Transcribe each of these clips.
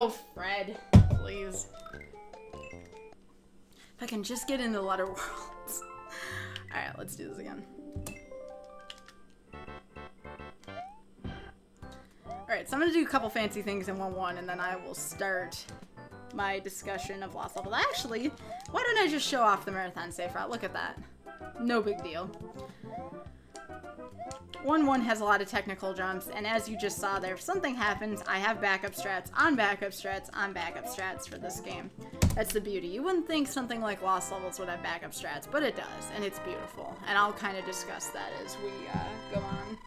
Oh, Fred, please. If I can just get into Letter Worlds. Alright, let's do this again. Alright, so I'm gonna do a couple fancy things in 1-1, and then I will start my discussion of Lost Levels. Actually, why don't I just show off the Marathon Safe Route? Look at that. No big deal. 1-1 has a lot of technical jumps, and as you just saw there, if something happens, I have backup strats on backup strats on backup strats for this game. That's the beauty. You wouldn't think something like Lost Levels would have backup strats, but it does, and it's beautiful. And I'll kind of discuss that as we go on.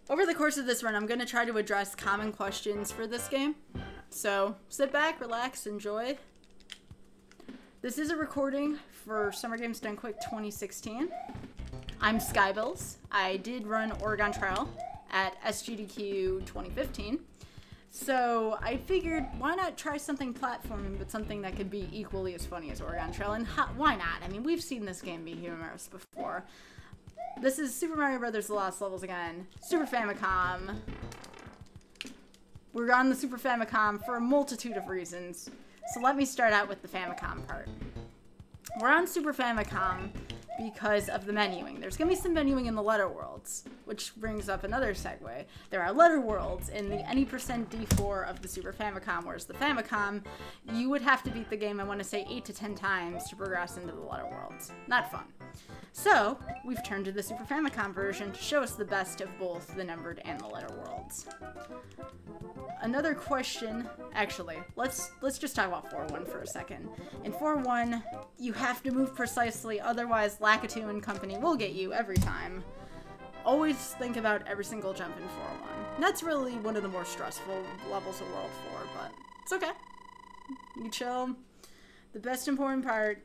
Over the course of this run, I'm going to try to address common questions for this game. So, sit back, relax, enjoy. This is a recording for Summer Games Done Quick 2016. I'm Skybills. I did run Oregon Trail at SGDQ 2015. So I figured, why not try something platforming, but something that could be equally as funny as Oregon Trail? And why not? I mean, we've seen this game be humorous before. This is Super Mario Bros. The Lost Levels again. Super Famicom. We're on the Super Famicom for a multitude of reasons. So let me start out with the Famicom part. We're on Super Famicom because of the menuing. There's going to be some menuing in the Letter Worlds, which brings up another segue. There are Letter Worlds in the any percent D-4 of the Super Famicom, whereas the Famicom, you would have to beat the game, I want to say, 8 to 10 times to progress into the Letter Worlds. Not fun. So, we've turned to the Super Famicom version to show us the best of both the numbered and the Letter Worlds. Another question, actually, let's just talk about 4-1 for a second. In 4-1, you have to move precisely, otherwise Lakitu and company will get you every time. Always think about every single jump in 4-1. That's really one of the more stressful levels of World 4, but it's okay. You chill. The best important part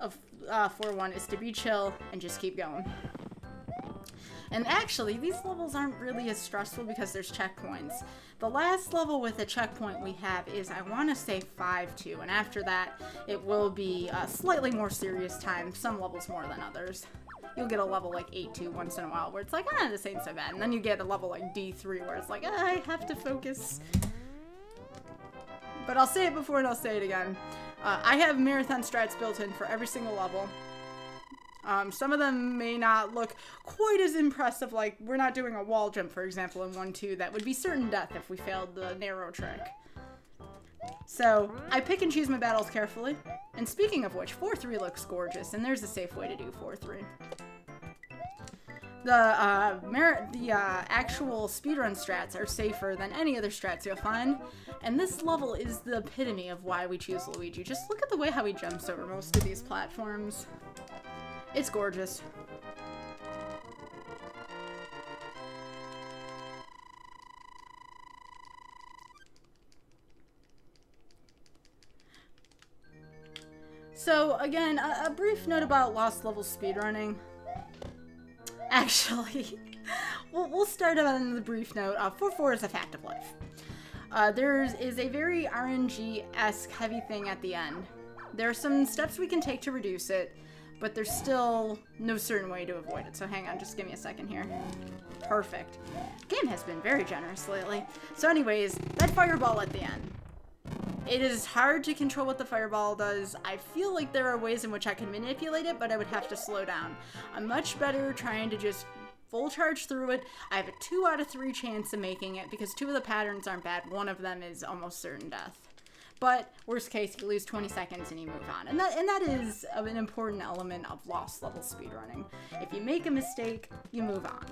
of 4-1 is to be chill and just keep going. And actually, these levels aren't really as stressful because there's checkpoints. The last level with a checkpoint we have is, I want to say 5-2, and after that, it will be a slightly more serious time, some levels more than others. You'll get a level like 8-2 once in a while, where it's like, ah, this ain't so bad. And then you get a level like D3, where it's like, ah, I have to focus. But I'll say it before and I'll say it again. I have marathon strats built in for every single level. Some of them may not look quite as impressive, like we're not doing a wall jump, for example, in 1-2. That would be certain death if we failed the narrow trick. So, I pick and choose my battles carefully. And speaking of which, 4-3 looks gorgeous, and there's a safe way to do 4-3. The actual speedrun strats are safer than any other strats you'll find, and this level is the epitome of why we choose Luigi. Just look at the way how he jumps over most of these platforms. It's gorgeous. So, again, a brief note about Lost Levels speedrunning. Actually, we'll start on the brief note. 4-4 is a fact of life. There is a very RNG-esque heavy thing at the end. There are some steps we can take to reduce it, but there's still no certain way to avoid it. So hang on, just give me a second here. Perfect. The game has been very generous lately. So anyways, that fireball at the end. It is hard to control what the fireball does. I feel like there are ways in which I can manipulate it, but I would have to slow down. I'm much better trying to just full charge through it. I have a 2 out of 3 chance of making it because 2 of the patterns aren't bad. One of them is almost certain death. But worst case, you lose 20 seconds and you move on. And that is an important element of Lost Level speedrunning. If you make a mistake, you move on.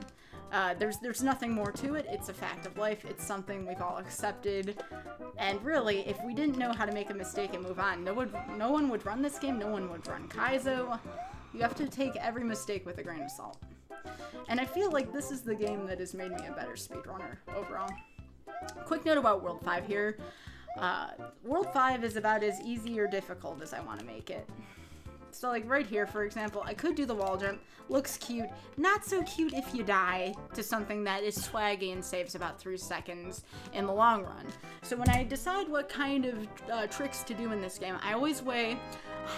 There's nothing more to it. It's a fact of life. It's something we've all accepted. And really, if we didn't know how to make a mistake and move on, no one would run this game. No one would run Kaizo. You have to take every mistake with a grain of salt. And I feel like this is the game that has made me a better speedrunner overall. Quick note about World 5 here. World 5 is about as easy or difficult as I want to make it. So like right here, for example, I could do the wall jump. Looks cute. Not so cute if you die to something that is swaggy and saves about 3 seconds in the long run. So when I decide what kind of tricks to do in this game, I always weigh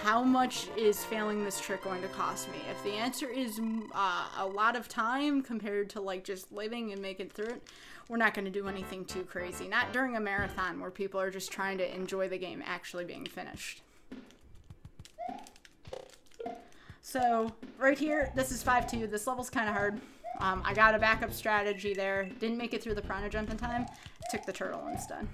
how much is failing this trick going to cost me. If the answer is a lot of time compared to like just living and making it through it, we're not going to do anything too crazy. Not during a marathon where people are just trying to enjoy the game actually being finished. So, right here, this is 5-2. This level's kind of hard. I got a backup strategy there. Didn't make it through the piranha jump in time. Took the turtle instead.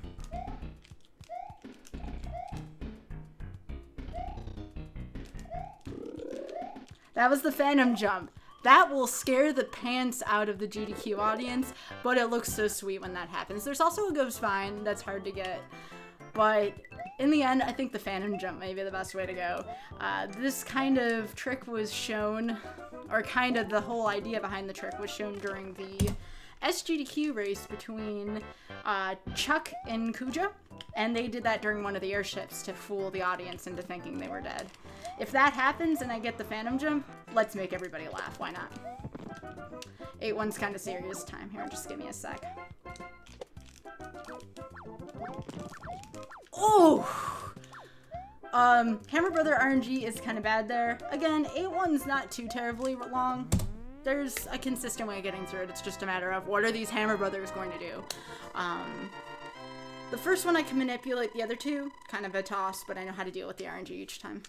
That was the phantom jump. That will scare the pants out of the GDQ audience, but it looks so sweet when that happens. There's also a ghost vine that's hard to get, but in the end, I think the phantom jump may be the best way to go. This kind of trick was shown, or kind of the whole idea behind the trick was shown during the SGDQ race between Chuck and Kuja, and they did that during one of the airships to fool the audience into thinking they were dead. If that happens and I get the phantom jump, let's make everybody laugh. Why not? 8-1's kind of serious time here. Just give me a sec. Oh! Hammer Brother RNG is kind of bad there. Again, 8-1's not too terribly long. There's a consistent way of getting through it. It's just a matter of what are these Hammer Brothers going to do. The first one I can manipulate, the other two, kind of a toss, but I know how to deal with the RNG each time.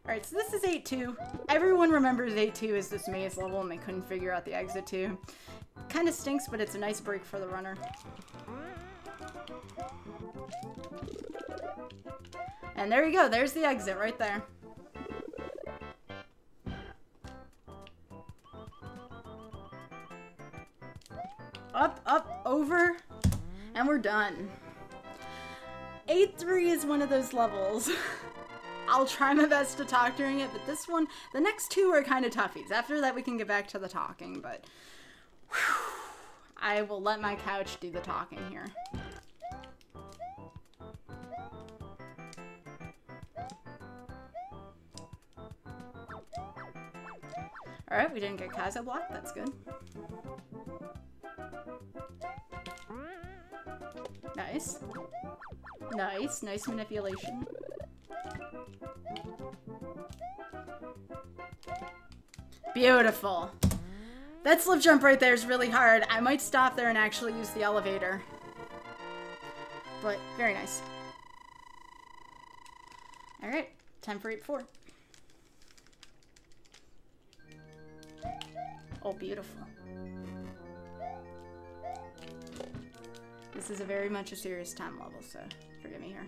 Alright, so this is 8-2. Everyone remembers 8-2 as this maze level and they couldn't figure out the exit to. Kind of stinks, but it's a nice break for the runner. And there you go, there's the exit right there. Up, up, over, and we're done. 8-3 is one of those levels. I'll try my best to talk during it, but this one, the next two are kind of toughies. After that we can get back to the talking, but whew, I will let my couch do the talking here. Alright, we didn't get Kazo blocked, that's good. Nice. Nice, nice manipulation. Beautiful. That slip jump right there is really hard. I might stop there and actually use the elevator. But, very nice. Alright, time for 8-4. Oh, beautiful. This is a very much a serious time level, so forgive me here.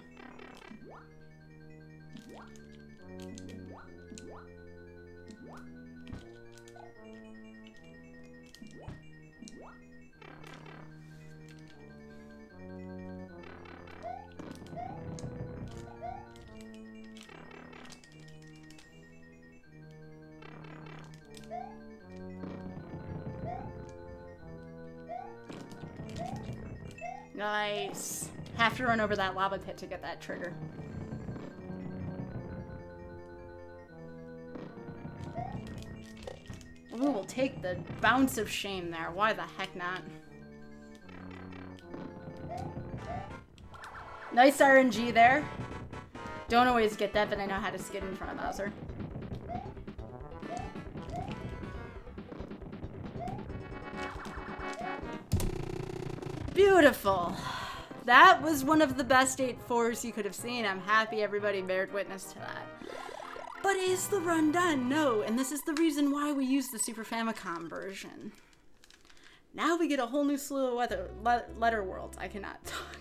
Nice. Have to run over that lava pit to get that trigger. We will take the bounce of shame there. Why the heck not? Nice RNG there. Don't always get that, but I know how to skid in front of Bowser. Beautiful. That was one of the best 8-4s you could have seen. I'm happy everybody bared witness to that. But is the run done? No, and this is the reason why we use the Super Famicom version. Now we get a whole new slew of letter worlds. I cannot talk.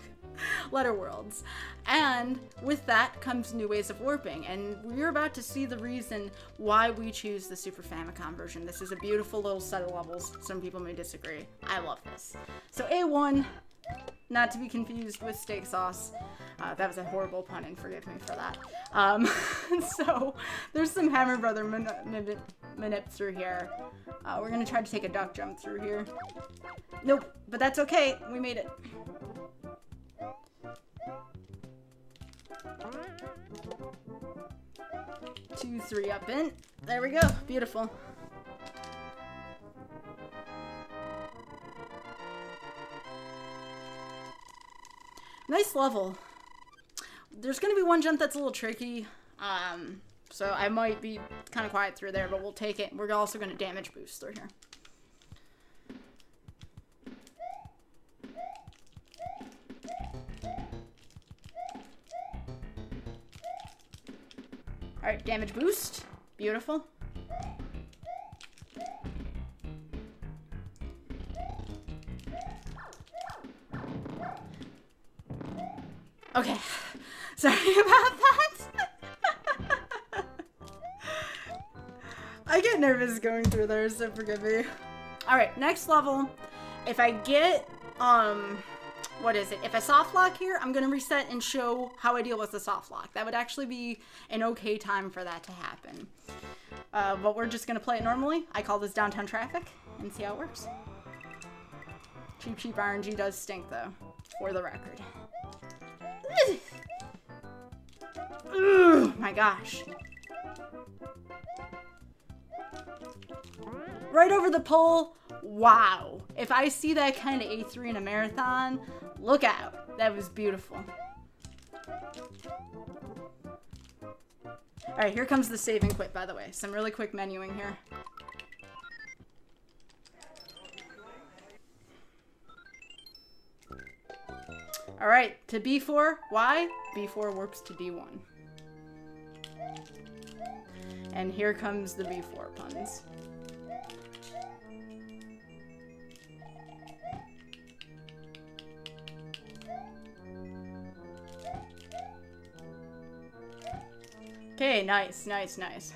Letter worlds. And with that comes new ways of warping, and we're about to see the reason why we choose the Super Famicom version. This is a beautiful little set of levels. Some people may disagree. I love this. So A1, not to be confused with steak sauce. That was a horrible pun, and forgive me for that. So there's some Hammer Brother manip through here. We're gonna try to take a duck jump through here. Nope, but that's okay. We made it. 2-3 up in. There we go. Beautiful. Nice level. There's gonna be one jump that's a little tricky, so I might be kind of quiet through there, but we'll take it. We're also going to damage boost through here. Alright, damage boost. Beautiful. Okay. Sorry about that. I get nervous going through there, so forgive me. Alright, next level. If I get, what is it? If I soft lock here, I'm going to reset and show how I deal with the soft lock. That would actually be an okay time for that to happen. But we're just going to play it normally. I call this downtown traffic and see how it works. Cheap RNG does stink, though, for the record. Oh my gosh. Right over the pole. Wow. If I see that kind of A3 in a marathon, look out. That was beautiful. Alright, here comes the save and quit, by the way. Some really quick menuing here. Alright, to B4. Why? B4 Works to D1. And here comes the B4 puns. Okay, nice, nice, nice.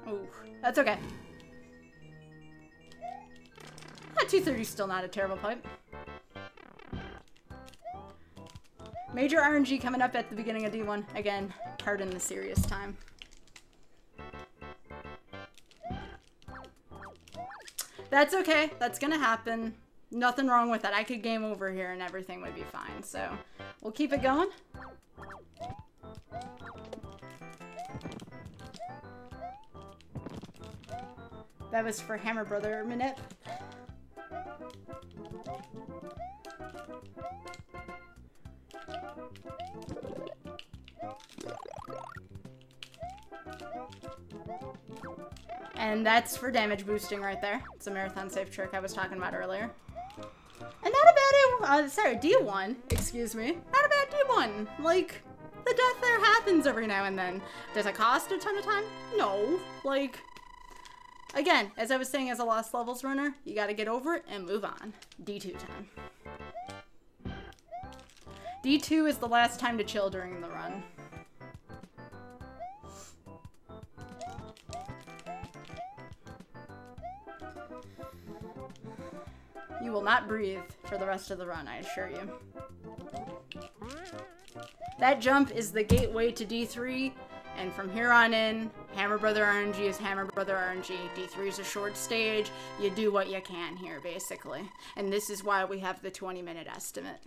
Ooh, that's okay. 230 is still not a terrible pipe. Major RNG coming up at the beginning of D1. Again, pardon the serious time. That's okay. That's gonna happen. Nothing wrong with that. I could game over here and everything would be fine. So, we'll keep it going. That was for Hammer Brother Minute. And that's for damage boosting right there. It's a marathon safe trick I was talking about earlier. And not a bad, sorry, D1, excuse me. Not a bad D1. Like, the death there happens every now and then. Does it cost a ton of time? No. Like, again, as I was saying as a Lost Levels runner, you gotta get over it and move on. D2 time. D2 is the last time to chill during the run. You will not breathe for the rest of the run, I assure you. That jump is the gateway to D3, and from here on in, Hammer Brother RNG is Hammer Brother RNG. D3 is a short stage. You do what you can here, basically. And this is why we have the 20-minute estimate.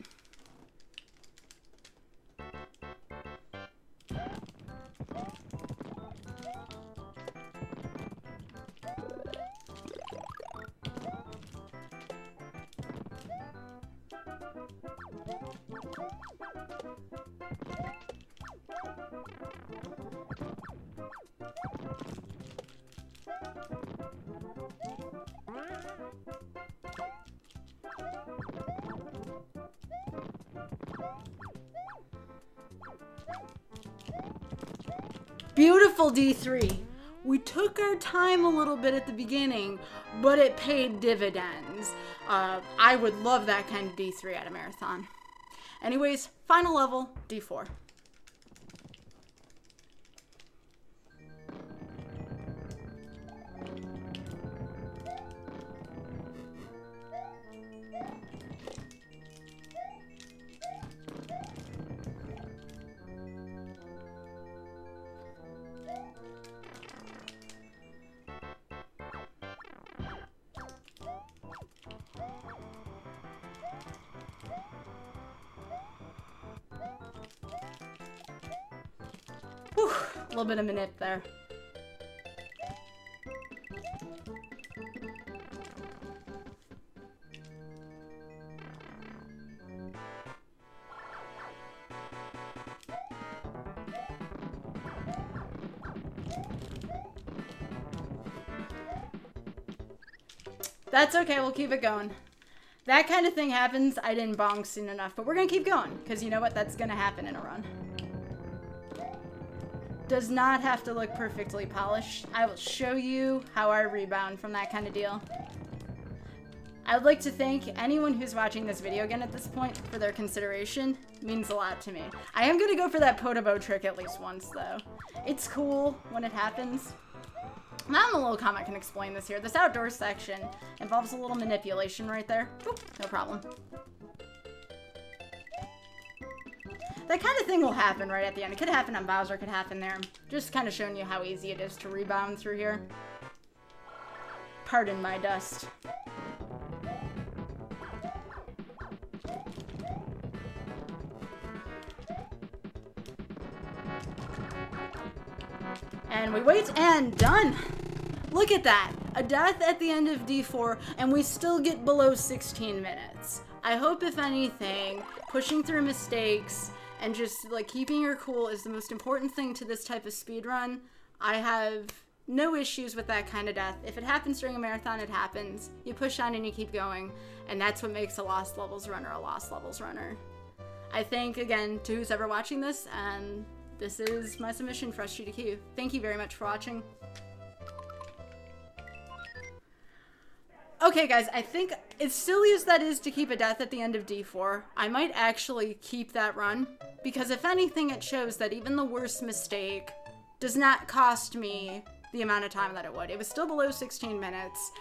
Beautiful D3. We took our time a little bit at the beginning, but it paid dividends. I would love that kind of D3 at a marathon. Anyways, final level, D4. Whew, a little bit of a nip there. That's okay, we'll keep it going. That kind of thing happens. I didn't bong soon enough, but we're gonna keep going, because you know what? That's gonna happen in a run. Does not have to look perfectly polished. I will show you how I rebound from that kind of deal. I would like to thank anyone who's watching this video again at this point for their consideration. It means a lot to me. I am gonna go for that Podobo trick at least once, though. It's cool when it happens. Now the little comment can explain this here. This outdoor section involves a little manipulation right there. Oop, no problem. That kind of thing will happen right at the end. It could happen on Bowser, it could happen there. Just kind of showing you how easy it is to rebound through here. Pardon my dust. And we wait, and done! Look at that! A death at the end of D4, and we still get below 16 minutes. I hope, if anything, pushing through mistakes and just, like, keeping your cool is the most important thing to this type of speedrun. I have no issues with that kind of death. If it happens during a marathon, it happens. You push on and you keep going, and that's what makes a Lost Levels runner a Lost Levels runner. I thank, again, to who's ever watching this, and this is my submission for SGDQ. Thank you very much for watching. Okay, guys, I think as silly as that is to keep a death at the end of D4, I might actually keep that run, because if anything, it shows that even the worst mistake does not cost me the amount of time that it would. It was still below 16 minutes.